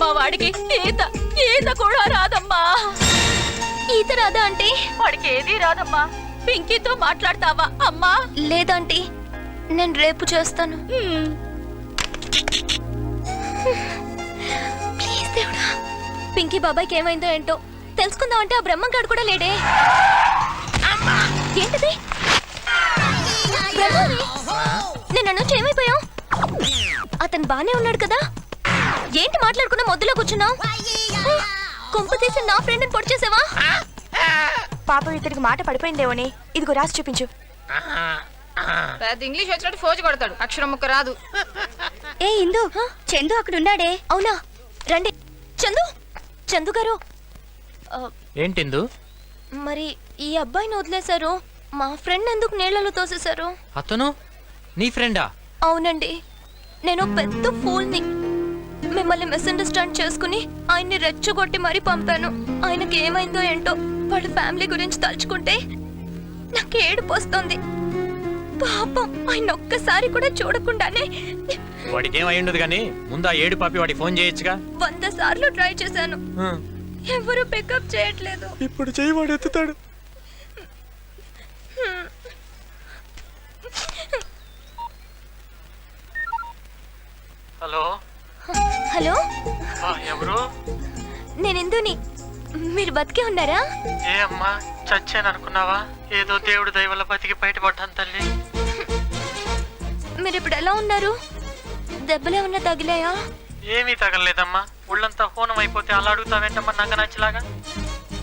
మా వాడికి ఈత కూడా రాదమ్మా. ఈత రాదా అంటే? వాడికి ఏది రాదమ్మా. పింకీతో మాట్లాడతావా అమ్మా? లేదంటే నేను రేపు చేస్తాను. ప్లీజ్ దేవుడా, పింకీ బాబాయ్కి ఏమైందో ఏంటో తెలుసుకుందాం అంటే ఆ బ్రహ్మంగాడు కూడా లేడే. ఏంటిది? నేను నుంచి ఏమైపోయావు? అతను బానే ఉన్నాడు కదా, ఏంటి మాట్లాడుకున్నా మొద్దులో కూర్చున్నావు? కొంపు తీసి నా ఫ్రెండ్ పొడి చేసావా? పాపం ఇతడికి మాట పడిపోయిందేమోని. ఇదిగో రాసి చూపించు. ఇంగ్లీష్ వచ్చినట్టు ఫోజు కొడతాడు, అక్షరం ముక్క రాదు. ఏ ఇందు, చందు అక్కడ ఉన్నాడే. అవునా, రండి. చందు, చందు గారు. ఏంటిందు? మరి ఈ అబ్బాయిని వదిలేశారు, మా ఫ్రెండ్ ఎందుకు నీళ్ళలో తోసేశారు? అతను నీ ఫ్రెండా? అవునండి, నేను పెద్ద ఫూల్ని. మిమ్మల్ని మిస్అండర్స్టాండ్ చేసుకుని ఆయన్ని రెచ్చగొట్టి మరీ పంపాను. ఆయనకి ఏమైందో ఏంటో, వాళ్ళ ఫ్యామిలీ గురించి తలుచుకుంటే నాకు ఏడుపు వస్తుంది. పాపం ఆయన ఒక్కసారి కూడా చూడకుండానే. వాడికి ఏమై ఉండదు కానీ ముందు ఆ ఏడు పాపి వాడికి ఫోన్ చేయొచ్చుగా. 100 సార్లు ట్రై చేశాను, ఎవరు పికప్ చేయట్లేదు. ఇప్పుడు చెయ్యి వాడు ఎత్తుతాడు. హలో హలో, ఎవరు? నేను ఇందుని. మీరు బతికే ఉన్నారా? ఏ అమ్మా, చచ్చాను అనుకున్నావా? ఏదో దేవుడు దయ వల్ల బతికి బయటపడ్డాను తల్లి. మీరు ఇప్పుడు ఎలా ఉన్నారు? దెబ్బలేమన్నా తగిలాయా? ఏమీ తగలలేదమ్మా, ఒళ్ళంతా హోనం అయిపోతే అలా అడుగుతావేంటమ్మా నాకు నచ్చలాగా?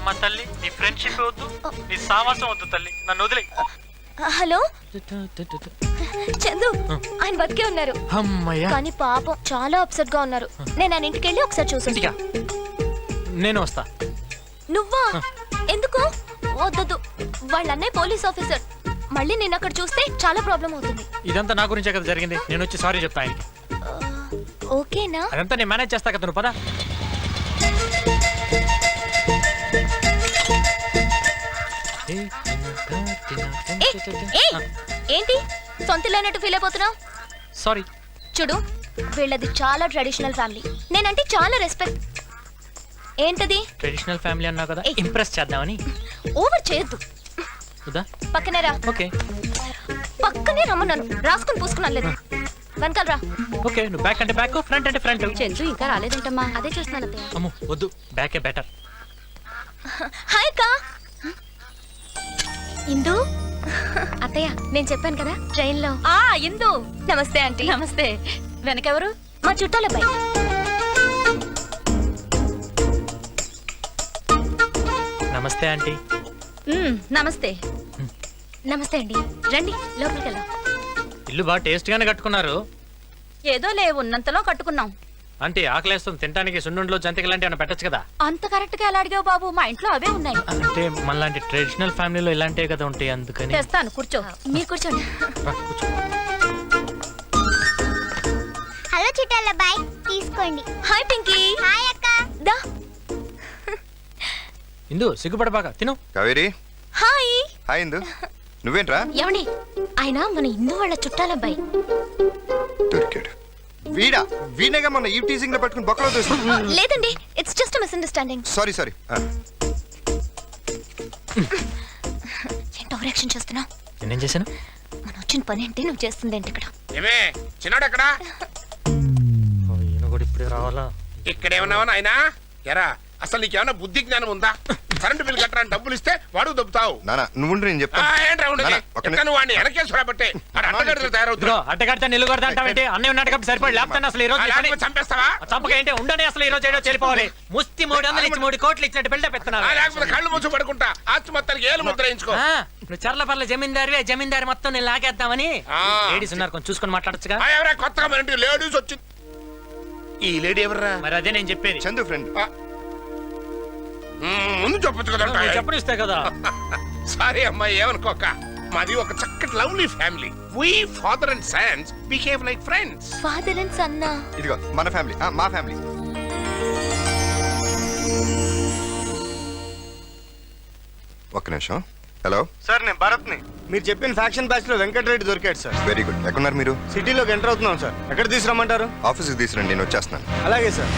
మా తల్లి, నీ ఫ్రెండ్షిప్ వద్దు, నీ సావాసం వద్దు తల్లి, నన్ను వదిలే. హలో చందు, ఆయన బతికే ఉన్నారు. కానీ పాపం చాలా అప్సెట్ గా ఉన్నారు. నేను ఆయన ఇంటికి వెళ్ళి ఒకసారి చూసి. నేను వస్తా. నువ్వా? ఎందుకు? వద్దొద్దు, వాళ్ళ అన్నయ్య పోలీస్ ఆఫీసర్. మళ్ళీ నేను అక్కడ చూస్తే చాలా ప్రాబ్లం అవుతుంది. ఇదంతా నా గురించే కదా జరిగింది, నేను వచ్చి సారీ చెప్తా ఆయనకి. ఓకేనా? అదంతా నేను మేనేజ్ చేస్తా కదా, నువ్వు పదా. ఏంటి సొంత లేనట్టు ఫీల్ అయిపోతున్నావు? సారీ. చూడు, వీళ్ళది చాలా ట్రెడిషనల్ ఫ్యామిలీ, నేనంటే చాలా రెస్పెక్ట్. ఏంటది? ట్రెడిషనల్ ఫ్యామిలీ అన్నా కదా, ఇంప్రెస్ చేద్దామని. ఓవర్ చేయొద్దు. పక్కనే రా. ఓకే, పక్కనే రమ్మన్నాను, రాసుకుని పూసుకున్నాను లేదు. వెనకాల రా. ఓకే, నువ్వు బ్యాక్ అంటే బ్యాక్, ఫ్రంట్ అంటే ఫ్రంట్. చందు ఇంకా రాలేదంటమ్మా, అదే చూస్తున్నాను అత్తయ్య. అమ్ము వద్దు, బ్యాకే బెటర్. హాయ్ అక్క. ఇందు అత్తయ్య, నేను చెప్పాను కదా ట్రైన్ లో. ఇందు. నమస్తే ఆంటీ. నమస్తే. వెనకెవరు? మా చుట్టాలబ్బాయి. నమస్తే ఆంటీ. నమస్తే. నమస్తే అండి, రండి లోపలికి వెళ్దాం. ఇల్లు బాగా టేస్ట్ గానే కట్టుకున్నారు. ఏదో ఉన్నంతలో కట్టుకున్నాం. అంటే ఆకలేస్తుంది, తినడానికి సున్నుండలో జంతికలు లాంటి ఏమైనా పెట్టచ్చు కదా. అంత కరెక్ట్ గా ఎలా అడిగావు బాబు? మా ఇంట్లో అవే ఉన్నాయి. అంటే మనలాంటి ట్రెడిషనల్ ఫ్యామిలీలో ఇలాంటివే కదా ఉంటాయి, అందుకని. తెస్తాను, కూర్చో. మీరు కూర్చోండి. కూర్చో. హలో చిట్టాల బాయ్, తీసుకోండి. హాయ్ పింకీ. హాయ్ అక్క. దా. ఇందు సిగ్గుపడబాక, తిను. కావేరి. హాయ్. హాయ్ ఇందు. నువ్వేంట్రా? ఏమండి, ఆయన మన ఇందు వాళ్ళ చుట్టాలబ్బాయి. దొరికాడు. వీడేగా మన ఈ టీజింగ్ లో పట్టుకుని బొక్కలో దూసుకున్నా. లేదండి, ఇట్స్ జస్ట్ మిస్అండర్స్టాండింగ్. సారీ. ఏంటో ఓవరాక్షన్ చేస్తున్నావు? నేనేం చేశాను? మనం వచ్చిన పని ఏంటి, నువ్వు చేస్తుంది ఏంటి ఇక్కడ? ఏమే చిన్నాడు ఎక్కడ? ఈయన కూడా ఇప్పుడే రావాలా? ఇక్కడేమన్నావా నాయనా? ఎరా, అసలు నీకేమన్నా బుద్ధి జ్ఞానం ఉందా? కరెంటు బిల్ కట్టడానికి డబ్బులు ఇస్తే వాడు దొబ్బుతావు. నానా నువ్వు నేను చెప్తా. వాడిని వెనకేసుకురాబట్టే అడ్డగడ్డలు తయారవుతుంది. అడ్డగడతా నిల్లు కొడతా అంటావేంటి? అన్నయ్య ఉన్నాడు కాబట్టి సరిపడి లేపుతాను. అసలు ఈ రోజు చంపేస్తావా? చంపక ఏంటి ఉండని, అసలు ఈ రోజు ఏడో చెడిపోవాలి. ముస్తి 300 ఇచ్చి 3 కోట్లు ఇచ్చినట్టు బిల్డప్ ఎత్తున్నావు. లేకపోతే కళ్ళు మూసి పడుకుంటా, ఆస్తి మొత్తానికి ఏలు ముద్ర వేయించుకో. నువ్వు చర్లపర్ల జమీందారివే, జమీందారి మొత్తం నేను లాగేద్దామని. లేడీస్ ఉన్నారు, కొంచెం చూసుకొని మాట్లాడచ్చుగా. ఎవరా కొత్తగా మన ఇంటికి లేడీస్ వచ్చి? ఈ లేడీ ఎవర్రా? మరి అదే నేను చెప్పేది. చందు ఫ్రెండ్. ముందు చెప్పొచ్చు కదా. చెప్పనిస్తే కదా. సారీ అమ్మాయి, ఏమనుకోక. మాది ఒక చక్కటి lovely family. We father and sons behave like friends. Father and son. ఇదిగో మన ఫ్యామిలీ, మా ఫ్యామిలీ. ఒక్క నిమిషం. హలో సార్, నేను భరత్ని. మీరు చెప్పిన ఫ్యాక్షన్ బ్యాచ్ లో వెంకటరెడ్డి దొరికాడు సార్. Very good. ఎక్కడున్నారు మీరు? సిటీలోకి ఎంటర్ అవుతున్నాం సార్. ఎక్కడ తీసుకురమ్మంటారు? ఆఫీస్కి తీసుకురండి, నేను వచ్చేస్తున్నాను. అలాగే సార్.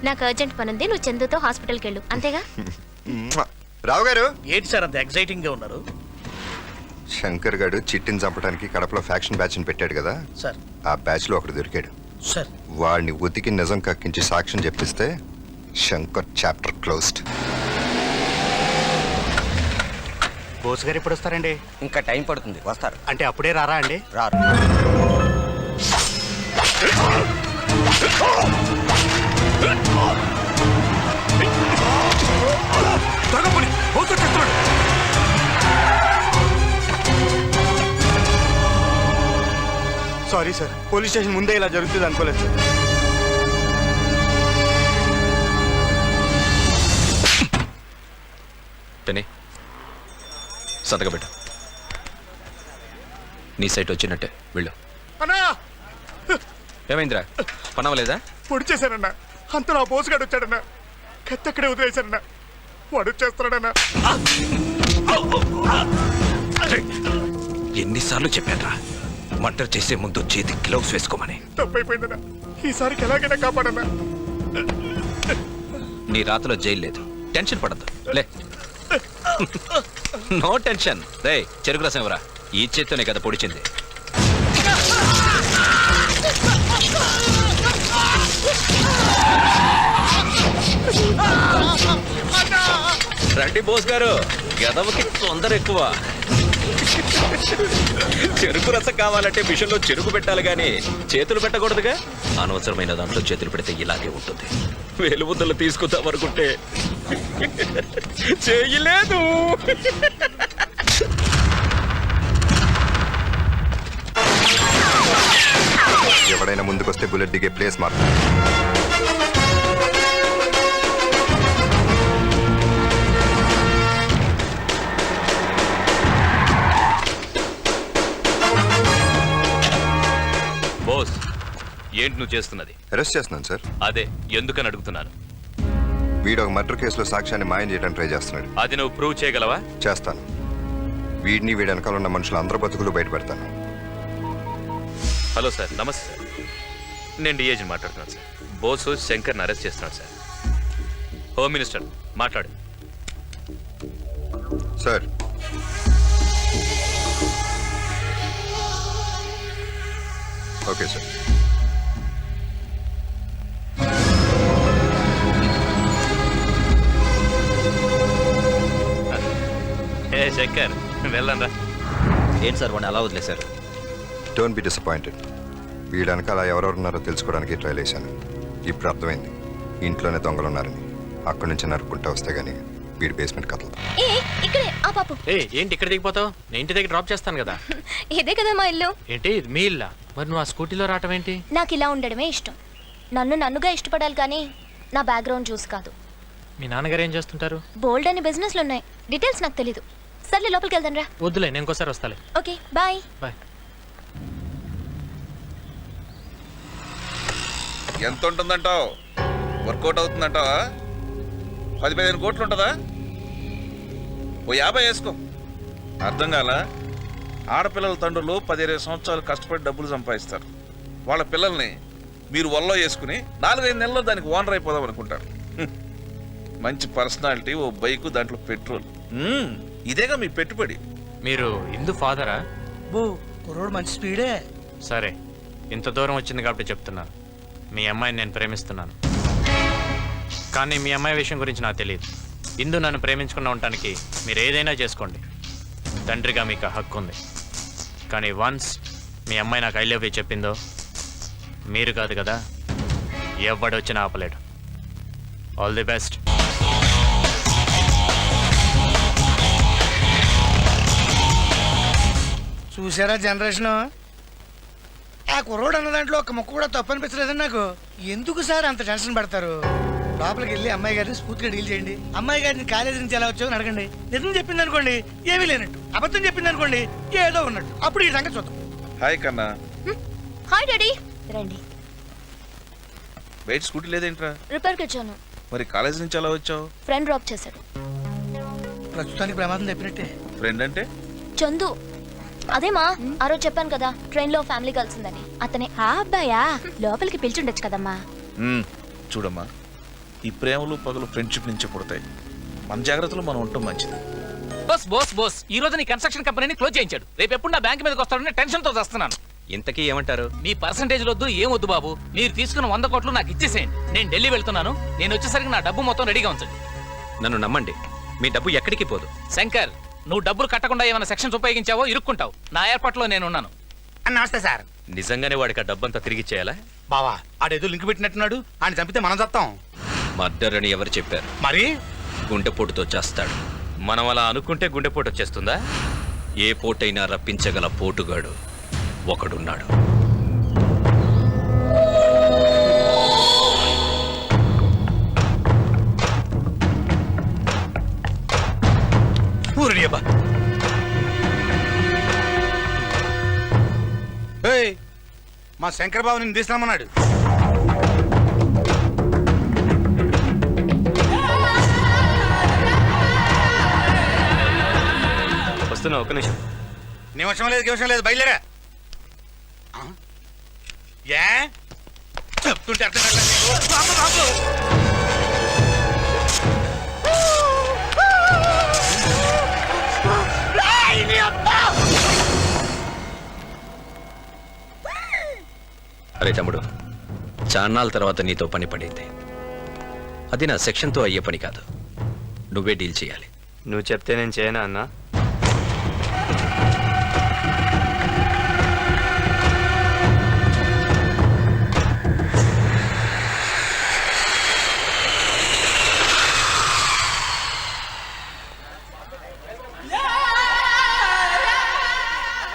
నాకు అర్జెంట్ పని ఉంది, నువ్వు చందుతో హాస్పిటల్కి వెళ్ళు, అంతేగా? రావు గారు, ఏంటి సార్ అంత ఎక్సైటింగ్ గా ఉన్నారు? శంకర్ గారు చిట్టిని చంపడానికి కడపలో ఫ్యాక్షన్ బ్యాచ్ ని పెట్టాడు కదా, సార్ ఆ బ్యాచ్ లో ఒకడు దొరికాడు. సార్ వాడిని ఉతికి నిజం కక్కించి సాక్ష్యం చెప్పిస్తే శంకర్ చాప్టర్ క్లోజ్డ్. బోస్ గారు ఎప్పుడు వస్తారండి? ఇంకా టైం పడుతుంది, వస్తారు. అంటే అప్పుడే రారా అండి? రారు. సారీ సార్, పోలీస్ స్టేషన్ ముందే ఇలా జరుగుతుంది అనుకోలేదు సార్. టెనీ సంతకం పెట్టు. నీ సైట్ వచ్చినట్టే వెళ్ళు. అన్నా ఏమైందిరా, పనవలేదా? పొడి చేశానన్నా, అంతలో ఆ బోసుగాడు వచ్చాడన్నా, కత్తి అక్కడే వదిలేశానన్నా, వాడు వచ్చేస్తున్నాడన్నా. ఎన్నిసార్లు చెప్పానురా, మర్డర్ చేసే ముందు చేతి గ్లౌస్ వేసుకోమని. తప్పైపోయిందన్నా, ఈసారికి ఎలాగైనా కాపాడన్నా. నీ రాతలో జైలు లేదు, టెన్షన్ పడద్దు. లే, నో టెన్షన్. రే చెరుకు రసం ఎవరా? ఈ చేత్తోనే కదా పొడిచింది. రండి బోస్ గారు, గదవకి తొందర ఎక్కువ. చెరుకు రసం కావాలంటే మిషన్లో చెరుకు పెట్టాలి గాని చేతులు పెట్టకూడదుగా. అనవసరమైన దాంట్లో చేతులు పెడితే ఇలాగే ఉంటుంది. వేలు ముద్దలు తీసుకుందాం అనుకుంటే చేయలేదు. ఎవడైనా ముందుకొస్తే బుల్లెట్ దిగే ప్లేస్ మార్క్. బోస్, ఏంటి నువ్వు చేస్తున్నది? అరెస్ట్ చేస్తున్నాను సార్. అదే ఎందుకని అడుగుతున్నాను. వీడు ఒక మర్డర్ కేసులో సాక్ష్యాన్ని మాయం చేయడానికి ట్రై చేస్తున్నాడు. అది నువ్వు ప్రూవ్ చేయగలవా? చేస్తాను. వీడిని వీడి వెనకాల ఉన్న మనుషులు అందరూ బతుకులు బయట పెడతాను. హలో సార్, నమస్తే సార్. నేను డిఏజీని మాట్లాడుతున్నాను సార్. బోసు శంకర్ని అరెస్ట్ చేస్తున్నాడు సార్. హోమ్ మినిస్టర్ మాట్లాడు. Sir, okay sir. ఏ శంకర్, వెళ్ళండి. ఏంటి సార్ వాడిని అలా వదిలేశారు? Don't be disappointed. వీడి వెనకాల ఎవరెవరు ఉన్నారో తెలుసుకోవడానికి ట్రై చేశాను. ఇప్పుడు అర్థమైంది, ఇంట్లోనే దొంగలు ఉన్నారని. అక్కడి నుంచి నరుక్కుంటా వస్తే గానీ వీడి బేస్మెంట్ కథలు. ఏ ఇక్కడే ఆ పాపు. ఏంటి ఇక్కడ దిగిపోతావు? నేను ఇంటి దగ్గర డ్రాప్ చేస్తాను కదా. ఇదే కదా మా ఇల్లు. ఏంటి ఇది మీ ఇల్లా? మరి నువ్వు ఆ స్కూటీలో రావటం ఏంటి? నాకు ఇలా ఉండడమే ఇష్టం. నన్నుగా ఇష్టపడాలి కానీ నా బ్యాక్గ్రౌండ్ చూసి కాదు. మీ నాన్నగారు ఏం చేస్తుంటారు? బోల్డ్ అని బిజినెస్లు ఉన్నాయి, డీటెయిల్స్ నాకు తెలీదు. సర్లే లోపలికి వెళ్దాం రా. వద్దులే, నేను ఇంకోసారి వస్తాలే. Okay bye. బాయ్. ఎంత ఉంటుందంటావు? వర్కౌట్ అవుతుందంటావా? 10-15 కోట్లు ఉంటుందా? ఓ 50 వేసుకో. అర్థం కాల? ఆడపిల్లల తండ్రులు 10-20 సంవత్సరాలు కష్టపడి డబ్బులు సంపాదిస్తారు. వాళ్ళ పిల్లల్ని మీరు వల్లో వేసుకుని 4-5 నెలల్లో దానికి ఓనర్ అయిపోదాం అనుకుంటారు. మంచి పర్సనాలిటీ, ఓ బైకు, దాంట్లో పెట్రోల్. ఇదేగా మీ పెట్టుబడి. మీరు ఇందు ఫాదరా? కుర్రోడు మంచి స్పీడే. సరే, ఇంత దూరం వచ్చింది కాబట్టి చెప్తున్నాను. మీ అమ్మాయిని నేను ప్రేమిస్తున్నాను. కానీ మీ అమ్మాయి విషయం గురించి నాకు తెలియదు. ఇందు నన్ను ప్రేమించకుండా ఉండటానికి మీరు ఏదైనా చేసుకోండి, తండ్రిగా మీకు హక్కు ఉంది. కానీ వన్స్ మీ అమ్మాయి నాకు ఐ లవ్ యూ చెప్పిందో, మీరు కాదు కదా, ఎవడొచ్చినా ఆపలేడు. All the best. చూసారా జనరేషన్? ఆ కుర్రోడు అన్న దాంట్లో ఒక మొక్క కూడా తప్పు అనిపించలేదండి నాకు. ఎందుకు సార్ అంత టెన్షన్ పడతారు? లోపలికి వెళ్ళి అమ్మాయి గారిని స్ఫూర్తిగా డీల్ చేయండి. అమ్మాయి గారిని కాలేజీ నుంచి ఎలా వచ్చావు అని అడగండి. నిజం చెప్పింది అనుకోండి, ఏమీ లేనట్టు. అబద్ధం చెప్పింది అనుకోండి, ఏదో ఉన్నట్టు. అప్పుడు ఈ సంగతి చూద్దాం. హాయ్ కన్నా. Hi daddy. రండి. బయట స్కూటీ లేదేంట్రా? రిపేర్కి వచ్చాను. మరి కాలేజీ నుంచి ఎలా వచ్చావు? ఫ్రెండ్ డ్రాప్ చేశాడు. ప్రస్తుతానికి ప్రమాదం తప్పినట్టే. ఫ్రెండ్ అంటే? చందు. అదేమా ఆ రోజు చెప్పాను కదా, ట్రైన్ లో ఫ్యామిలీ కలిసిందని. అతనే. ఆ అబ్బాయా? లోపలికి పిలిచుండొచ్చు కదమ్మా. చూడమ్మా, ఈ ప్రేమలు పగలు ఫ్రెండ్షిప్ నుంచి పుడతాయి. మన జాగ్రత్తలో మనం ఉండటం మంచిది. బస్ బోస్ బోస్ ఈ రోజు నీ కన్స్ట్రక్షన్ కంపెనీని క్లోజ్ చేయించాడు. రేపు ఎప్పుడు నా బ్యాంక్ మీదకి వస్తాడని టెన్షన్ తో వస్తున్నాను. ఇంతకీ ఏమంటారు? మీ పర్సంటేజ్ వద్దు, ఏం వద్దు బాబు. మీరు తీసుకున్న 100 కోట్లు నాకు ఇచ్చేసేయండి. నేను ఢిల్లీ వెళ్తున్నాను. నేను వచ్చేసరికి నా డబ్బు మొత్తం రెడీగా ఉంచండి. నన్ను నమ్మండి, మీ డబ్బు ఎక్కడికి పోదు. శంకర్, నువ్వు డబ్బులు కట్టకుండా ఏమైనా సెక్షన్స్ ఉపయోగించావో ఇరుక్కుంటావు. నా ఏర్పాట్లో నేనున్నాను. నమస్తే సార్. నిజంగానే వాడికి ఆ డబ్బంతా తిరిగి ఇచ్చేయాలా? బావా ఆడేదో లింక్ పెట్టినట్టున్నాడు. ఆయన చంపితే మనం చస్తాం. మర్డర్ అని ఎవరు చెప్పారు? మరి గుండెపోటుతో చేస్తాడు. మనం అలా అనుకుంటే గుండెపోటు వచ్చేస్తుందా? ఏ పోటైనా రప్పించగల పోటుగాడు ఒకడున్నాడు. ఊరినియబ్బా. ఏయ్, మా శంకర్ బాబు నిన్ను తీసుకురమ్మన్నాడు. వస్తున్నా, ఒక్క నిమిషం. నిమిషం లేదు బయలుదేరా. ఏ చెప్తుంటే అర్థం కావట్లేదు నీకు? బాబు, బాబు. అరే తమ్ముడు, చాన్నాళ్ళ తర్వాత నీతో పని పడింది. అది నా సెక్షన్తో అయ్యే పని కాదు. నువ్వే డీల్ చేయాలి. నువ్వు చెప్తే నేను చేయనా అన్నా?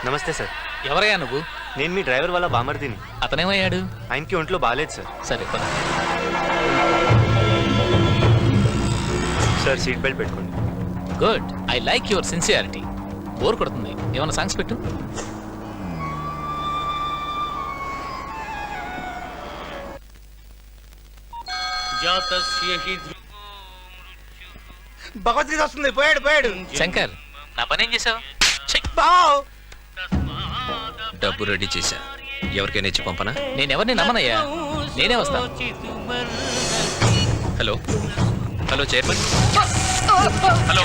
నమస్తే సార్. ఎవరయ్యా నువ్వు? నేను మీ డ్రైవర్ వాళ్ళ బామర్దిని. అతనేమయ్యాడు? ఆయనకి ఒంట్లో బాగాలేదు సార్. సరే పద. సార్ సీట్ బెల్ట్ పెట్టుకోండి. Good, I like your sincerity. Bore కొడుతుంది, ఏమైనా సాంగ్స్ పెట్టు. భగవద్గీత వస్తుంది. పోయాడు. శంకర్, నా పని ఏం చేసావు? బావ్. డబ్బు రెడీ చేశా. ఎవరికైనా ఇచ్చి పంపనా? నేనెవరిని నమ్మనయ్యా, నేనే వస్తాను. Hello hello chairman. Hello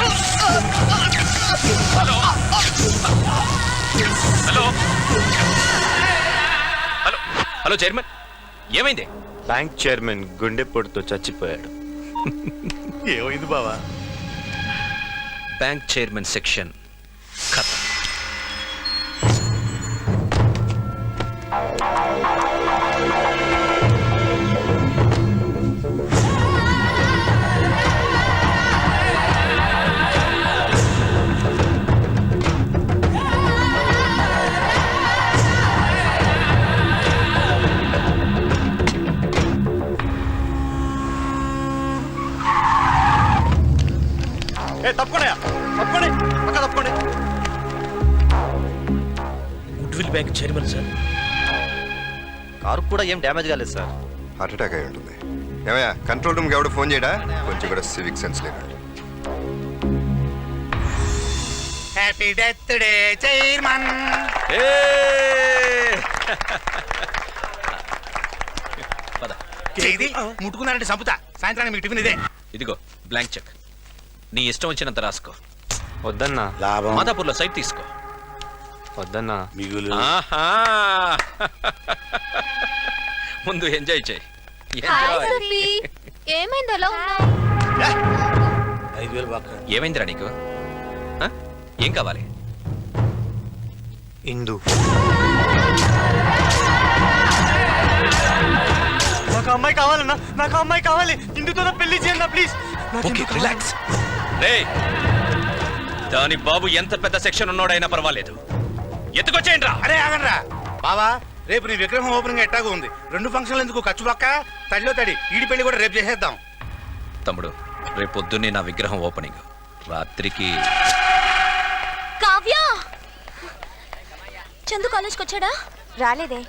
hello hello hello hello chairman, ఏమైంది? బ్యాంక్ చైర్మన్ గుండెపోటుతో చచ్చిపోయాడు. ఏమైంది బావా? బ్యాంక్ చైర్మన్ సెక్షన్ ఖతం. తప్పండి. Goodwill bank chairman sir. Car కూడా ఏం డ్యామేజ్ కాలేదు సార్. హార్ట్ అటాక్ అయి ఉంటుంది. ఏమయ్యా, కంట్రోల్ రూమ్కి ఎవడు ఫోన్ చేయడా? కొంచెం కూడా సివిక్ సెన్స్ లేదు. Happy death day chairman. ఇది ముట్టుకున్నారంటే సంపుతా. సాయంత్రానికి మీకు టిఫిన్ ఇదే. ఇదిగో బ్లాంక్ చెక్. నీ ఇష్టం వచ్చినంత రాసుకో. వద్దన్నా. లాభం. మాదాపూర్లో సైట్ తీసుకో. వద్దన్నా. మిగులు. ఆహా. ముందు ఎంజాయ్ చేయి. ఏమైంది అలా ఉన్నావు? 5,000 బాక. ఏమైందిరా నీకు? ఆ? ఏం కావాలి? ఇందు. నాకు అమ్మాయి కావాలన్నా, నాకు అమ్మాయి కావాలి. ఇందుతో పెళ్లి చేయండి ప్లీజ్. Okay, relax. రేయ్, దాని బాబు ఎంత పెద్ద సెక్షన్ ఉన్నాడైనా పర్వాలేదు, ఎత్తుకొచ్చేయండి రా. అరే ఆగండ్రా బావా, రేపు నీ విగ్రహం ఓపెనింగ్ ఎట్టాగా ఉంది. 2 ఫంక్షన్లు ఎందుకు ఖర్చు పక్క? తడిలో తడి ఈడి పెళ్లి కూడా రేపు చేసేద్దాం. తమ్ముడు, రేపు పొద్దున్నే నా విగ్రహం ఓపెనింగ్. రాత్రికి కావ్య, చందు కాలేజ్కి వచ్చాడా? రాలేదే.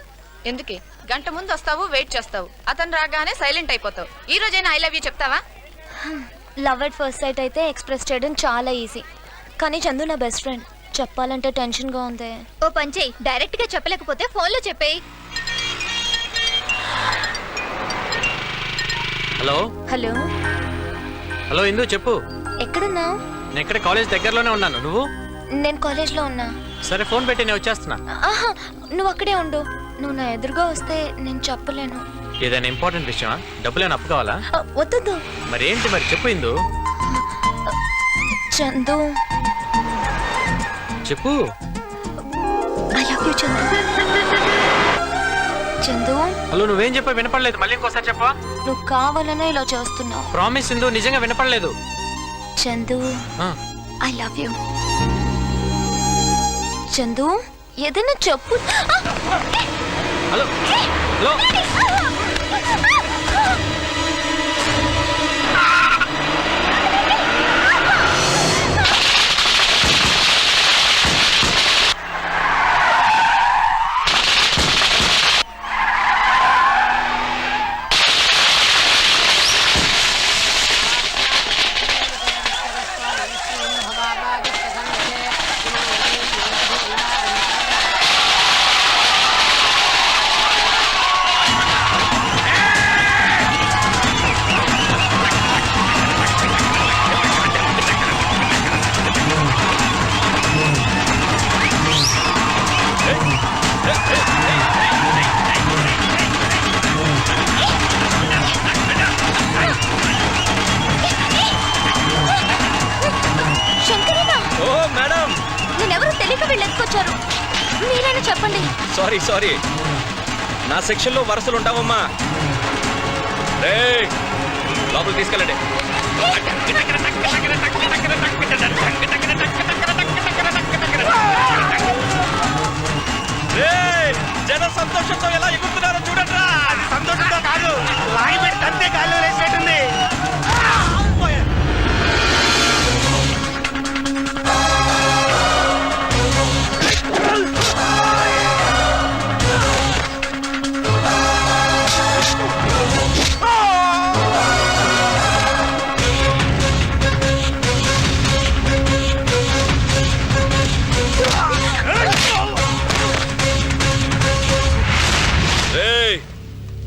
ఎందుకే? గంట ముందు వస్తావు, వెయిట్ చేస్తావు. అతను రాగానే సైలెంట్ అయిపోతావు. ఈ రోజైనా ఐ లవ్ యూ చెప్తావా? లవ్ ఎట్ ఫస్ట్ సైట్ అయితే ఎక్స్ప్రెస్ చేయడం చాలా ఈజీ, కానీ చందు నా బెస్ట్ ఫ్రెండ్. చెప్పాలంటే టెన్షన్గా ఉంది. ఓ పంచేయి, డైరెక్ట్ గా చెప్పలేకపోతే ఫోన్లో చెప్పేయి. హలో హలో హలో ఇందు చెప్పు. ఎక్కడున్నావు? నేను ఇక్కడ కాలేజ్ దగ్గరలోనే ఉన్నాను. నువ్వు? నేను కాలేజ్లో ఉన్నా. సరే ఫోన్ పెట్టి నేను వచ్చేస్తున్నా. ఆహా, నువ్వు అక్కడే ఉండు. నువ్వు నా ఎదురుగా వస్తే నేను చెప్పలేను. ఏదైనా ఇంపార్టెంట్ విషయమా? డబ్బులేనా అప్పు కావాలా? వద్దు. మరి ఏంటి మరి చెప్పు ఇందు. చందు, చెప్పు. I love you Chandu. Chandu, hello నువ్వేం చెప్పా వినపడలేదు. మళ్ళీ ఇంకోసారి చెప్పా. నువ్వు కావాలనే ఇలా చేస్తున్నావు. ప్రామిస్ ఇందు, నిజంగా వినపడలేదు. Chandu, I love you. Chandu, ఏదైనా చెప్పు. హలో హలో తీసుకొచ్చారు. మీరైనా చెప్పండి. సారీ సారీ, నా సెక్షన్లో వరుసలు ఉంటావమ్మా. లోపలికి తీసుకెళ్ళండి. జన సంతోషంతో ఎలా ఎగురుతున్నారో చూడండి. సంతోషంతో కాదు, లాగి పెట్టి తంతే గాల్లో వేసినట్టుంది.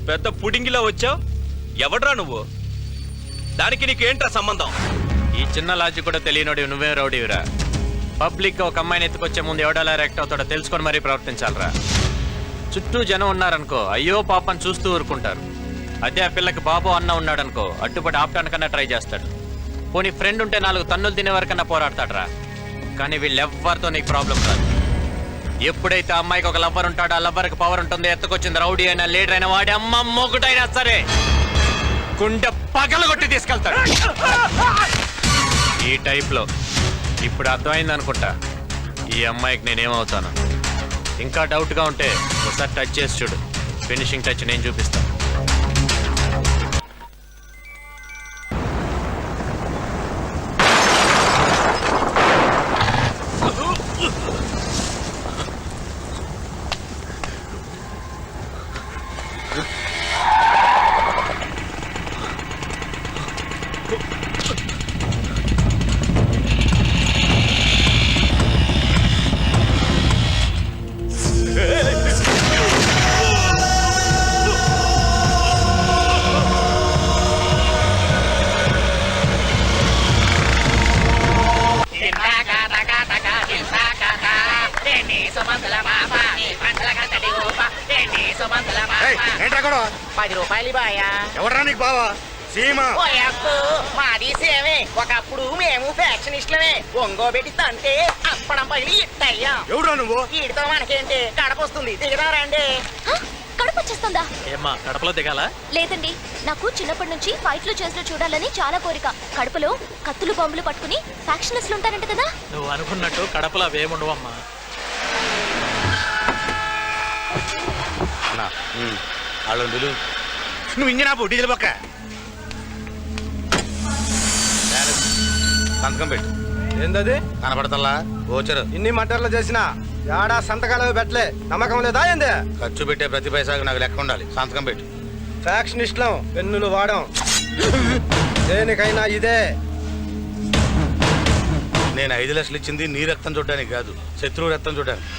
పెద్ద పుడింగిలా వచ్చావు, ఎవడ్రా నువ్వు? దానికి నీకేంట్రా సంబంధం? ఈ చిన్న లాజిక్ కూడా తెలియనోడి నువ్వే రౌడీవిరా. పబ్లిక్ ఒక అమ్మాయిని ఎత్తుకొచ్చే ముందు ఎవడలా రియాక్ట్ అవుతాడో తెలుసుకొని మరీ ప్రవర్తించాలరా. చుట్టూ జనం ఉన్నారనుకో, అయ్యో పాపని చూస్తూ ఊరుకుంటారు. అదే ఆ పిల్లకి బాబు అన్న ఉన్నాడనుకో, అడ్డుపడి ఆపటానికన్నా ట్రై చేస్తాడు. పోనీ ఫ్రెండ్ ఉంటే 4 తన్నులు తినే వరకన్నా పోరాడతాడరా. కానీ వీళ్ళెవ్వరితో నీకు ప్రాబ్లం రాదు. ఎప్పుడైతే అమ్మాయికి ఒక లవ్వర్ ఉంటాడో, ఆ లవ్వర్కి పవర్ ఉంటుంది. ఎత్తుకొచ్చింది రౌడీ అయినా, లీడర్ అయినా, వాడి అమ్మ మొగుడైనా సరే గుండె పగలగొట్టి తీసుకెళ్తాడు. ఈ టైప్లో ఇప్పుడు అర్థమైంది అనుకుంటా ఈ అమ్మాయికి నేనేమవుతాను. ఇంకా డౌట్గా ఉంటే ఒకసారి టచ్ చేసి చూడు. ఫినిషింగ్ టచ్ నేను చూపిస్తాను. రూపాయలు బాయా. ఎవడరా నీకు బావా? సీమా మాది సేమే. ఒకప్పుడు మేము ఫ్యాక్షనిస్టులమే. ఒంగోబెట్టి తంటే అప్పడం పగిలి ఇట్టయ్యా. ఎవడరా నువ్వు? వీడితో మనకేంటి, కడపొస్తుంది. దిగదారండి. కడుపు వచ్చేస్తుందా? ఏమ్మా కడపలో దిగాలా? లేదండి, నాకు చిన్నప్పటి నుంచి ఫైట్లు చేసిన చూడాలని చాలా కోరిక. కడపలో కత్తులు బాంబులు పట్టుకుని ఫ్యాక్షనిస్టులు ఉంటారంట కదా. నువ్వు అనుకున్నట్టు కడపలో అవేముండవమ్మా. నువ్వు ఇంజనా పో, డీజిల్ పక్క సంతకం పెట్టు. ఏందది కనపడతల్లా ఓచరు. ఇన్ని మటర్లు చేసినా ఏడా సంతకాలు పెట్టలే. నమ్మకం లేదా ఏంది? ఖర్చు పెట్టే ప్రతి పైసాకు నాకు లెక్క ఉండాలి. సంతకం పెట్టు. ఫ్యాక్షనిస్టులం, పెన్నులు వాడం. దేనికైనా ఇదే. నేను 5 లక్షలు ఇచ్చింది నీ రక్తం చూడడానికి కాదు, శత్రువు రక్తం చూడడానికి.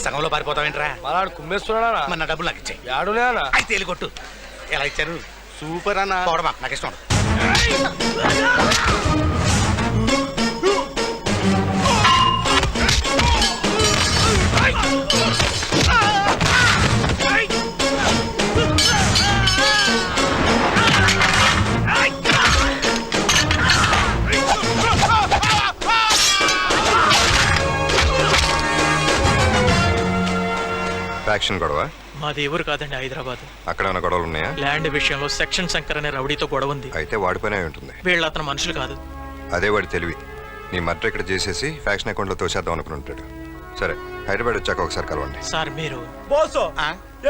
సగంలో పారిపోతావేంట్రా మలాడు కుమ్మేస్తున్నాడా మన నా డబ్బులు నాకు ఇచ్చాయి యాడులేనా అయితే వెళ్ళి కొట్టు ఎలా ఇచ్చారు సూపర్ అన్న పోవడమా నాకు ఇష్టం ఉండదు. ఫ్యాక్షన్ గొడవ? మాది ఎవరు కాదండి, హైదరాబాద్. అక్కడ ఉన్న గొడవలు ఉన్నాయా? ల్యాండ్ విషయంలో సెక్షన్ శంకర్ అనే రౌడీతో గొడవ ఉంది. అయితే వాడి పనే అయి ఉంటుంది. వీళ్ళు అతను మనుషులు కాదు. అదే వాడి తెలివి. నీ మర్డర్ ఇక్కడ చేసేసి ఫ్యాక్షన్ అకౌంట్లో తోసేద్దాం అనుకుని ఉంటాడు. సరే, హైదరాబాద్ వచ్చాక ఒకసారి కలవండి. సార్ మీరు బోసు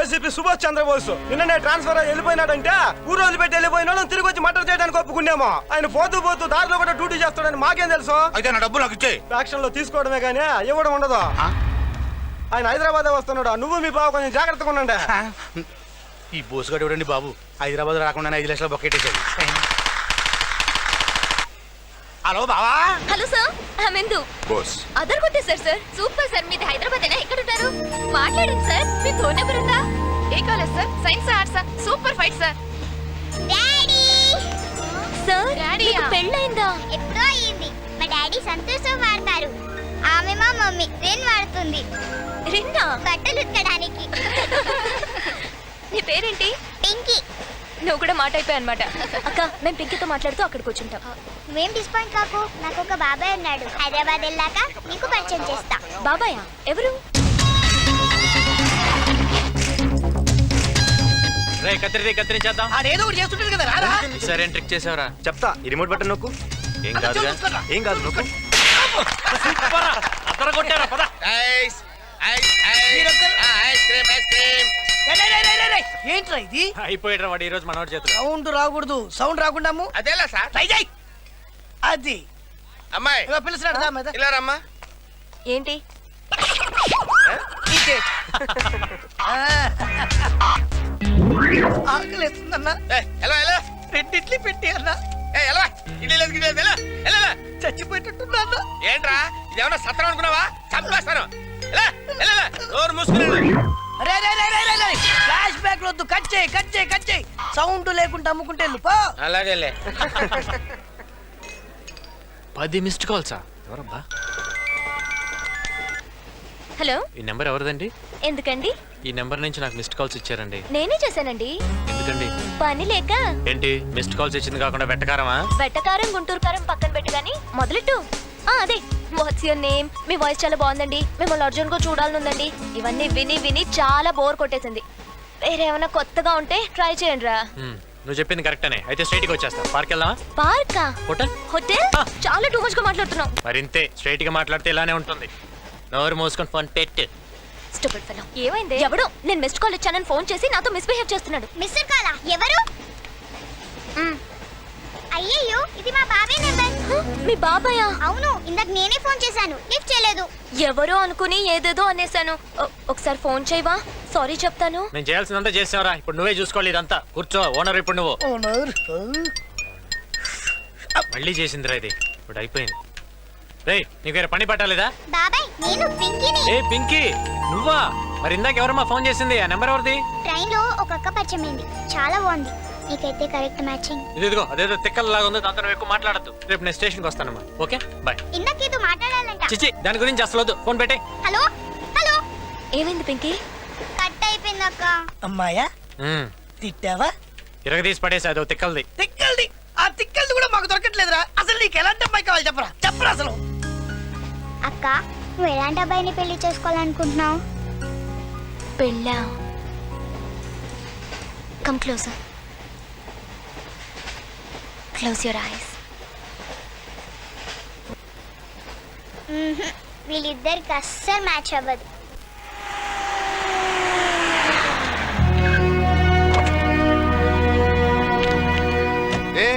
ఏసీపీ సుభాష్ చంద్రబోసు నిన్ననే ట్రాన్స్ఫర్ అయ్యి వెళ్ళిపోయినాడంటే ఊరు వదిలిపెట్టి వెళ్ళిపోయిన వాళ్ళని తిరిగి వచ్చి మర్డర్ చేయడానికి ఒప్పుకున్నామో. ఆయన పోతూ పోతూ దారిలో కూడా డ్యూటీ చేస్తాడని మాకేం తెలుసు? అయితే నా డబ్బులు నాకు ఇచ్చాయి. ఫ్యాక్షన్ లో తీసుకోవడమే కానీ ఇవ్వడం ఉండదు. ఆయన హైదరాబాద్ వస్తున్నాడు. నువ్వు మీ బావ కొంచెం జాగ్రత్తగా ఉండండి. ఈ బోసుగాడు ఎవడండి బాబు, హైదరాబాద్ రాకుండా 5 లక్షల బొక్కెట్టేశాడు. హలో బావా. Hello sir, I Indu. బోస్ అదర్ కొట్టేశారు సార్. సూపర్ సార్, మీది హైదరాబాద్ అయినా ఎక్కడ ఉంటారు? మాట్లాడండి సార్, మీ ఫోన్ నెంబర్ ఉందా? ఏ college sir? Science arts super fight sir. Daddy sir, డాడీయా? మీకు పెళ్ళయిందా? ఎప్పుడో అయ్యింది. మా డాడీ సంతోషం వాడతారు. ఆమె మా మమ్మీ రెన్ వాడుతుంది రిందా? బట్టలు ఉతకడానికి. నీ పేరేంటి? పింకీ. నువ్వు కూడా మాట అయిపోయా అనమాట. అక్క, మేము పింకీతో మాట్లాడుతూ అక్కడికి వచ్చుంటాం. నువ్వేం డిస్పాయింట్ కాకు, నాకు ఒక బాబాయ్ ఉన్నాడు. హైదరాబాద్ వెళ్ళాక నీకు పరిచయం చేస్తా. బాబాయా? ఎవరు? రే కత్తిరించేద్దాం. ఆడేదో ఒకటి చేస్తుంటాడు కదా, రారా? సరే ట్రిక్ చేసావరా? చెప్తా, ఈ రిమోట్ బటన్ నొక్కు. ఏం కాదుగా. ఏం కాదు, నొక్కు. అతను కొట్టారా? పద. ఏంట్రా ఇది? అయిపోయాడు వాడు ఈ రోజు మనోడి చేతులు. సౌండ్ రాకూడదు. సౌండ్ రాకుండా అదేలా సార్? ట్రై చేయి. అది అమ్మాయి పిలుస్తున్నాడు. ఇలా రమ్మా. ఏంటి? ఆకలిస్తుందన్నా. ఎలా ఎలా రెండిట్లు పెట్టి అన్నా. ఎలా ఇడ్లీ లేదు గిడ్లీ లేదు, ఎలా ఎలా ఎలా? చచ్చిపోయేటట్టున్నా అన్నా. ఏంట్రా ఇదేమన్నా సత్రం అనుకున్నావా? చంపేస్తాను. ఎలా ఎలా ఎలా? నోరు మూసుకున్నాడు. అరే రే రే రే రే, ఫ్లాష్ బ్యాక్ వద్దు. కట్ చేయి, కట్ చేయి, కట్ చేయి. సౌండ్ లేకుండా అమ్ముకుంటే పో. అలాగేలే. 10 మిస్డ్ కాల్సా? ఎవరబ్బా? హలో, ఈ నెంబర్ ఎవరిదండి? ఎందుకండి? ఈ నెంబర్ నుంచి నాకు మిస్డ్ కాల్స్ ఇచ్చారండి. నేనే చేశానండి. ఎందుకండి? పని లేక. ఏంటి మిస్డ్ కాల్స్ ఇచ్చింది కాకుండా వెట్టకారమా? వెట్టకారం గుంటూరు కారం పక్కన పెట్టి గానీ మొదలెట్టు. అదే, what's your name, me voice చాలా బాగుందండి, మిమ్మల్ని అర్జున్ గా చూడాలనుందండి. ఇవన్నీ విని విని చాలా బోర్ కొట్టేసింది. వేరేమైనా కొత్తగా ఉంటే ట్రై చేయండి రా. నువ్వు చెప్పింది కరెక్టనే. అయితే స్ట్రైట్ గా వచ్చేస్తా. పార్క్ వెళ్దామా? పార్కా? హోటల్? హోటల్? చాలా టూ మచ్ గా మాట్లాడుతున్నావు. మరింతే స్ట్రైట్ గా మాట్లాడితే ఇలానే ఉంటుంది. నోరు మూసుకొని ఫోన్ పెట్టు. Stupid fellow. ఏమైంది? ఎవడో నేను మిస్డ్ కాల్ ఇచ్చానని ఫోన్ చేసి నాతో మిస్బిహేవ్ చేస్తున్నాడు. మిస్టర్ కాలా? ఎవరు? అయ్యయ్యో, ఇది మా బాబాయ్ నెంబర్. మీ బాబాయా? అవును, ఇందాక నేనే ఫోన్ చేశాను, లిఫ్ట్ చేయలేదు. ఎవరో అనుకుని ఏదేదో అనేసాను. ఒకసారి ఫోన్ చేయవా? సారీ చెప్తాను. నేను చేయాల్సిందంతా చేసావరా. ఇప్పుడు నువ్వే చూసుకోవాలి ఇదంతా. కూర్చో. ఓనర్ ఇప్పుడు నువ్వు. మళ్ళీ చేసిందిరా ఇది. ఇప్పుడు అయిపోయింది. రేయ్, నీకు వేరే పని పట్టాలేదా? బాబాయ్, నేను పింకీని. ఏ పింకీ, నువ్వా? మరి ఇందాక ఎవరమ్మా ఫోన్ చేసింది? ఆ నెంబర్ ఎవరిది? ట్రైన్ లో ఒక అక్క పరిచయం అయింది, చాలా బాగుంది. నీకైతే కరెక్ట్ మ్యాచింగ్. ఇదిగో అదేదో తిక్కల్లాగా ఉంది. దాంతో నువ్వు ఎక్కువ మాట్లాడద్దు. రేపు నేను స్టేషన్కి వస్తానమ్మా. Okay bye. ఇందాకేదో మాట్లాడాలంట. చిచి, దాని గురించి అసలు వద్దు. ఫోన్ పెట్టే. Hello hello. ఏమైంది పింకీ? కట్ అయిపోయింది అక్క. అమ్మాయా, తిట్టావా? ఇరగదీసి పడేసి అదో తిక్కల్ది. తిక్కల్ది? ఆ తిక్కల్ది కూడా మాకు దొరకట్లేదురా. అసలు నీకు ఎలాంటి అమ్మాయి కావాలి చెప్పరా? చెప్పరా అసలు. అక్క, నువ్వు ఎలాంటి అబ్బాయిని పెళ్లి చేసుకోవాలనుకుంటున్నావు? పెళ్ళా? Come closer. Close your eyes. వీళ్ళిద్దరికి అస్సలు మ్యాచ్ అవ్వదు. ఏ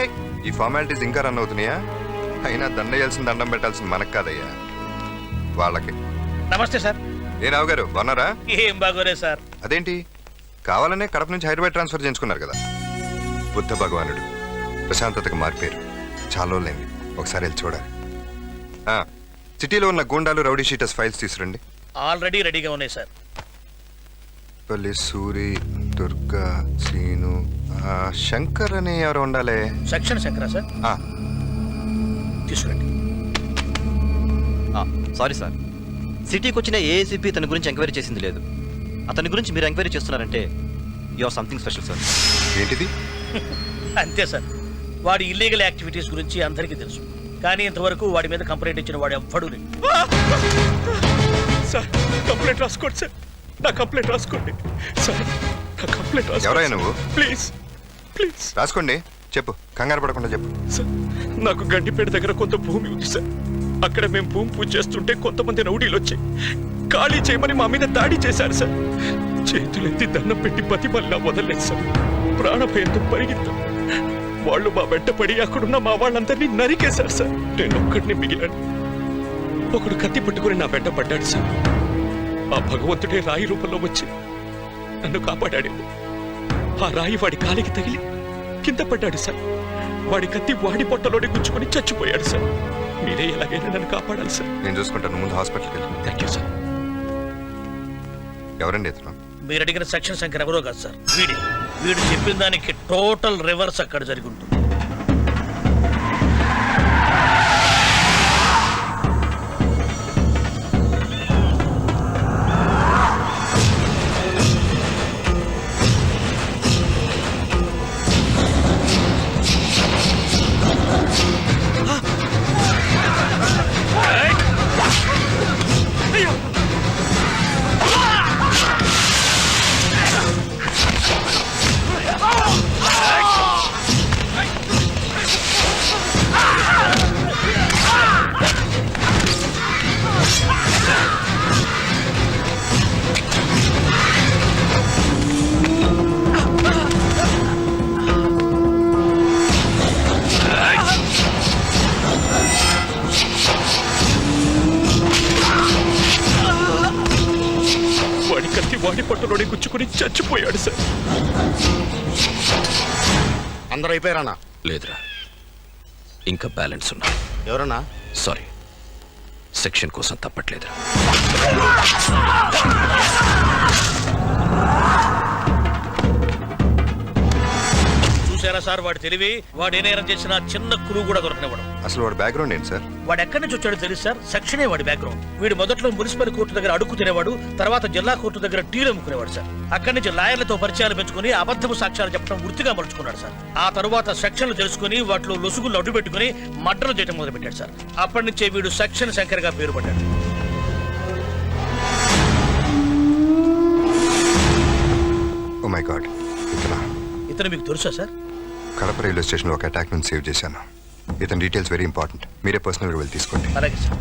ఈ ఫార్మాలిటీస్ ఇంకా రన్ అవుతున్నాయా? అయినా దండేయాల్సిన దండం పెట్టాల్సిన మనకు కాదయ్యా, వాళ్ళకి. నమస్తే సార్. ఏ రావు గారు బాగున్నారా? ఏం బాగోరే సార్. అదేంటి, కావాలనే కడప నుంచి హైదరాబాద్ ట్రాన్స్ఫర్ చేయించుకున్నారు కదా? బుద్ధ భగవానుడు ప్రశాంతతకు మారిపోయారు. చాలా రోజులైంది, ఒకసారి వెళ్ళి చూడాలి. సిటీలో ఉన్న గూండాలు రౌడీ షీటర్స్ ఫైల్స్ తీసుకురండి. ఆల్రెడీ రెడీగా ఉన్నాయి సార్. పల్లి సూరి, దుర్గా, శ్రీను, శంకర్ అని ఎవరు ఉండాలి? సెక్షన్ శంకరా సార్? తీసుకురండి. సారీ సార్, సిటీకి వచ్చిన ఏఏసీపీ తన గురించి ఎంక్వైరీ చేసింది లేదు. అతని గురించి మీరు ఎంక్వైరీ చేస్తున్నారంటే you or something special sir. ఏంటిది? అంతే సార్, వాడి ఇల్లీగల్ యాక్టివిటీస్ గురించి అందరికీ తెలుసు, కానీ ఇంతవరకు వాడి మీద కంప్లైంట్ ఇచ్చిన వాడు ఎవ్వడూ లేడు. సార్ కంప్లైంట్ రాసుకోండి సార్, నా కంప్లైంట్ రాసుకోండి సార్, నా కంప్లైంట్ ఎవరయ్యా నువ్వు? ప్లీజ్ ప్లీజ్ రాసుకోండి, చెప్పు, కంగారు పడకుండా చెప్పు. సార్ నాకు గండిపేట దగ్గర కొంత భూమి ఉంది సార్. అక్కడ మేము భూమి పూజ చేస్తుంటే కొంతమంది రౌడీలు వచ్చి ఖాళీ చేయమని మా మీద దాడి చేశారు సార్. చేతులెత్తి దండం పెట్టి బతిమల్లా వదలలేదు సార్. ప్రాణభయంతో పరిగెత్తాం. వాళ్ళు మా వెంట పడి అక్కడున్న మా వాళ్ళందరినీ నరికేశారు సార్. నేను ఒక్కడిని మిగిలాను. ఒకడు కత్తి పట్టుకుని నా వెంట పడ్డాడు సార్. ఆ భగవంతుడే రాయి రూపంలో వచ్చి నన్ను కాపాడాడు. ఆ రాయి వాడి కాలికి తగిలి కింద పడ్డాడు సార్. వాడి కత్తి వాడి పొట్టలోని గుచ్చుకొని చచ్చిపోయాడు సార్. మీరే ఎలాగైనా నన్ను కాపాడాలి సార్. నేను చూసుకుంటాను, ముందు హాస్పిటల్కి వెళ్ళి. Thank you sir. ఎవరండి ఇతను? మీరు అడిగిన సెక్షన్ శంకర్ ఎవరో కాదు సార్, వీడు చెప్పిన దానికి టోటల్ రివర్స్ అక్కడ జరిగి ఉంటుంది. వాడి పొట్టలోని గుచ్చుకొని చచ్చిపోయాడు సార్. అందరూ అయిపోయారన్నా? లేదురా, ఇంకా బ్యాలెన్స్ ఉన్నా. ఎవరన్నా? సారీ, సెక్షన్ కోసం తప్పట్లేదురా. చూసారా సార్ వాడి తెలివి? వాడు ఏ నేరం చేసిన చిన్న క్లూ కూడా దొరకనివ్వడం. అసలు వాడు బ్యాక్గ్రౌండ్ ఏంటి సార్? వాడు ఎక్కడి నుంచి వచ్చాడో తెలుసు సార్, సెక్షనే వాడి బ్యాక్గ్రౌండ్. వీడు మొదట్లో మున్సిపల్ కోర్టు దగ్గర అడుగు తినేవాడు, తర్వాత జిల్లా కోర్టు దగ్గర టీలు అమ్ముకునేవాడు సార్. అక్కడి నుంచి లాయర్లతో పరిచయాలు పెంచుకుని అబద్ధపు సాక్ష్యాలు చెప్పడం వృత్తిగా మలుచుకున్నాడు సార్. ఆ తర్వాత సెక్షన్లు తెలుసుకుని వాటిలో లొసుగులు అడ్డు పెట్టుకుని మర్డర్లు చేయడం మొదలుపెట్టాడు సార్. అప్పటి నుంచే వీడు సెక్షన్ శంకర్ గా పేరు పడ్డాడు. ఓ మై గాడ్, ఇతను మీకు తెలుసా సార్? కడప రైల్వే స్టేషన్లో ఒక అటాక్ నుంచి సేవ్ చేశాను. ఇతని డీటెయిల్స్ వెరీ ఇంపార్టెంట్, మీరే పర్సనల్గా వెళ్ళి తీసుకోండి. అలాగే సార్.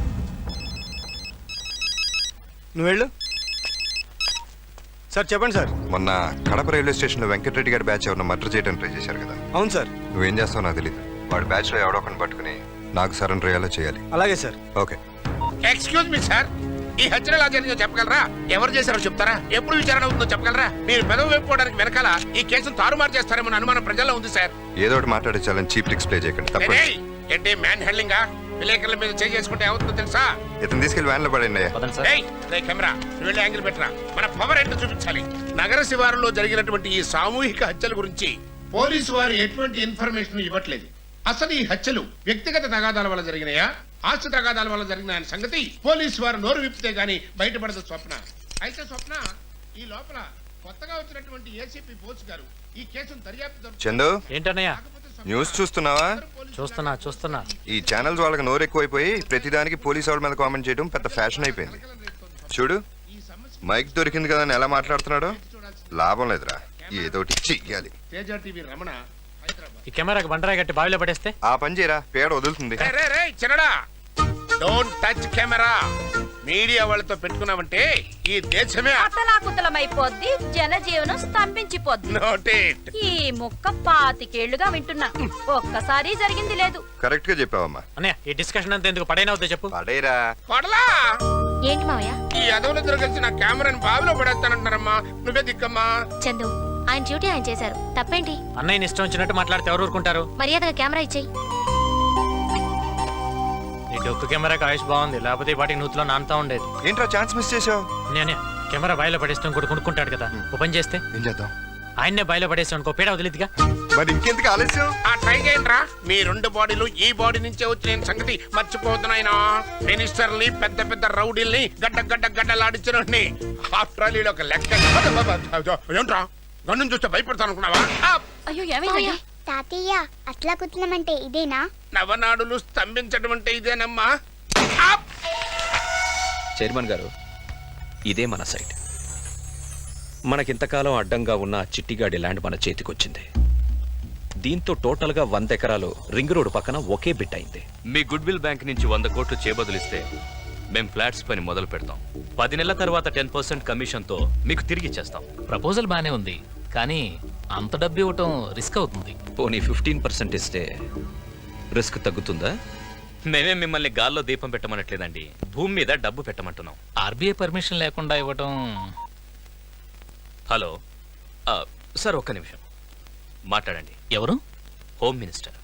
నువ్వు వెళ్ళు సార్. చెప్పండి సార్. మొన్న కడప రైల్వే స్టేషన్లో వెంకటరెడ్డి గారి బ్యాచ్ ఎవరిని మర్డర్ చేయడానికి ట్రై చేశారు కదా? అవును సార్. నువ్వేం చేస్తావు నాకు తెలియదు. వాడి బ్యాచ్లో ఎవడో ఒకరిని పట్టుకుని నాకు సరెండర్ అయ్యేలా చేయాలి. అలాగే sir. Okay. Excuse me sir, ఈ హత్యలు ఎలా జరిగిందో చెప్పగలరా? ఎవరు చేశారో చెప్తారా? ఎప్పుడు విచారణ అవుతుందో చెప్పగలరా? మీరు పెదవి వేపుకోవడానికి వెనకాల ఈ కేసును తారుమారు చేస్తారేమో అనుమానం ప్రజల్లో ఉంది సార్. ఏదో ఒకటి మాట్లాడించాలని చీప్ ట్రిక్స్ ప్లే చేయకండి. తప్ప ఏంటి మ్యాన్ హ్యాండ్లింగా? విలేకరుల మీద చేసుకుంటే అవుతుందో తెలుసా? ఇతను తీసుకెళ్లి వ్యాన్లో పడండి. కెమెరా వెళ్ళి యాంగిల్ పెట్టరా, మన పవర్ ఏంటో చూపించాలి. నగర శివారులో జరిగినటువంటి ఈ సామూహిక హత్యల గురించి పోలీసు వారు ఎటువంటి ఇన్ఫర్మేషన్ ఇవ్వట్లేదు. అసలు ఈ హత్యలు వ్యక్తిగత తగాదాల వల్ల జరిగినాయా, ఆస్తి తగాదాల వల్ల జరిగిన సంగతి పోలీసు వారు నోరు విప్పితే గానీ బయటపడదు స్వప్న. అయితే స్వప్న, ఈ లోపల కొత్తగా వచ్చినటువంటి ఏసీపీ బోస్ గారు ఈ కేసును దర్యాప్తు. చందు, ఏంటన్నయ్య? న్యూస్ చూస్తున్నావా? చూస్తున్నా. ఈ ఛానల్స్ వాళ్ళకి నోరు ఎక్కువైపోయి ప్రతిదానికి పోలీసు వాళ్ళ మీద కామెంట్ చేయడం పెద్ద ఫ్యాషన్ అయిపోయింది. చూడు, మైక్ దొరికింది కదా అని ఎలా మాట్లాడుతున్నాడో. లాభం లేదురా, ఏదోటి చెయ్యాలి. తేజ టీవీ రమణ, ఈ కెమెరాకి బండరాయి కట్టి బావిలో పడేస్తే ఆ పని చేయరా, పేడ వదులుతుంది. చిన్నడా, డోంట్ టచ్ కెమెరా. మీడియా వాళ్ళతో పెట్టుకున్నామంటే ఈ దేశమే అతలాకుతలమైపోద్ది, జనజీవనం స్తంభించిపోద్ది. నోటేట్. ఈ ముక్క 25 ఏళ్లుగా వింటున్నా, ఒక్కసారి జరిగింది లేదు. కరెక్ట్ గా చెప్పావమ్మా. అన్నయ్య, ఈ డిస్కషన్ అంతా ఎందుకు? పడైనా వద్దా చెప్పు. పడేరా. పడలా. ఏంటి మావయ్య? ఈ అదవులిద్దరు కలిసి నా కెమెరాని బావిలో పడేస్తానంటున్నారమ్మా. నువ్వే దిక్కమ్మా. చందు, ఆయన డ్యూటీ ఆయన చేశారు, తప్పేంటి? అన్నయ్యని ఇష్టం వచ్చినట్టు మాట్లాడితే ఎవరు ఊరుకుంటారు? మర్యాదగా కెమెరా ఇచ్చేయి. నీ ఈ డొక్కు కెమెరాకి ఆయుష్ బాగుంది, లేకపోతే ఈ పాటికి నూతిలో నానుతా ఉండేది. ఏంట్రా ఛాన్స్ మిస్ చేసావు? నేనే కెమెరా బాయిలో పడేస్తాం కూడా కొనుక్కుంటాడు కదా, ఓ పని చేస్తే ఏం చేద్దాం? ఆయన్నే బాయిలో పడేస్తాం అనుకో, పేడ వదిలేదుగా. మరి ఇంకెందుకు ఆలస్యం? ట్రై చేయండి రా. మీ 2 బాడీలు ఈ బాడీ నుంచే వచ్చిన సంగతి మర్చిపోతున్నాయినా. మినిస్టర్ని పెద్ద పెద్ద రౌడీల్ని గడ్డలాడించిన ఆఫ్టర్ ఆల్ ఒక లెక్క. ఏంట్రా గన్ను చూస్తే భయపడతాను అనుకున్నావా? అయ్యో ఏమైందయ్యా? తాతయ్య అట్లా కుట్టమంటే ఇదేనా? నవనాడులు స్తంభించడం అంటే ఇదేనమ్మా. చైర్మన్ గారు, ఇదే మన సైట్. మనకింతకాలం అడ్డంగా ఉన్న చిట్టిగాడి ల్యాండ్ మన చేతికొచ్చింది. దీంతో టోటల్గా 100 ఎకరాలు రింగ్ రోడ్ పక్కన ఒకే బిట్ అయింది. మీ గుడ్ విల్ బ్యాంక్ నుంచి 100 కోట్లు చేబదులిస్తే మేం ఫ్లాట్స్ పని మొదలు పెడతాం. 10 నెలల తర్వాత 10% కమిషన్తో మీకు తిరిగి ఇచ్చేస్తాం. ప్రపోజల్ బానే ఉంది, కానీ అంత డబ్బు ఇవ్వటం రిస్క్ అవుతుంది. పోనీ 15% ఇస్తే రిస్క్ తగ్గుతుందా? మేమే మిమ్మల్ని గాల్లో దీపం పెట్టమనట్లేదండి, భూమి మీద డబ్బు పెట్టమంటున్నాం. ఆర్బీఐ పర్మిషన్ లేకుండా ఇవ్వటం. హలో సార్, ఒక్క నిమిషం మాట్లాడండి. ఎవరు? Home minister.